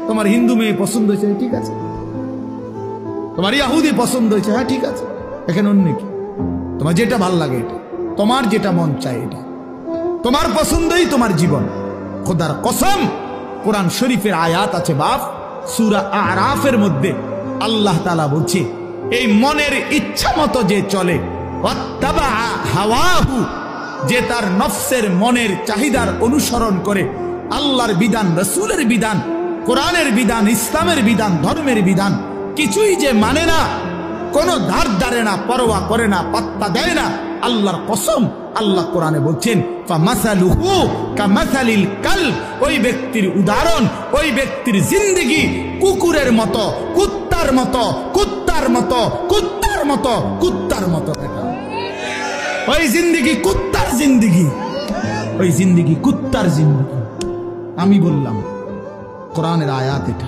তোমার হিন্দু মেয়ে পছন্দ হয়েছে, ঠিক আছে। তোমার ইহুদি পছন্দ হয়েছে, হ্যাঁ ঠিক আছে। এখানে অন্য কি? তোমার যেটা ভাল লাগে এটা, তোমার যেটা মন চায় এটা, তোমার পছন্দই তোমার জীবন। খোদার কসম, কোরআন শরীফের আয়াত আছে বাপ, সূরা আরাফের মধ্যে আল্লাহ তাআলা বলছে, এই মনের ইচ্ছা মতো যে চলে, ওয়াত্তাবা হাওয়াহু, যে তার নফসের মনের চাহিদার অনুসরণ করে, আল্লাহর বিধান, রাসূলের বিধান, কোরআনের বিধান, ইসলামের বিধান, ধর্মের বিধান কিছুই যে মানে না, কোনো ধার ধারে না, পরোয়া করে না, পাত্তা দেয় না, আল্লাহর কসম, আল্লাহ কোরআনে বলছেন ফামাসালুহু কামাসালিল কালব, ওই ব্যক্তির উদাহরণ, ওই ব্যক্তির জিন্দেগি কুকুরের মতো, কুত্তার মতো, কুত্তার মতো, কুত্তার মতো, কুত্তার মতো। ওই জিন্দেগি কুত্তার জিন্দেগি, ওই জিন্দেগি কুত্তার জিন্দেগি। আমি বললাম কোরআনের আয়াত এটা।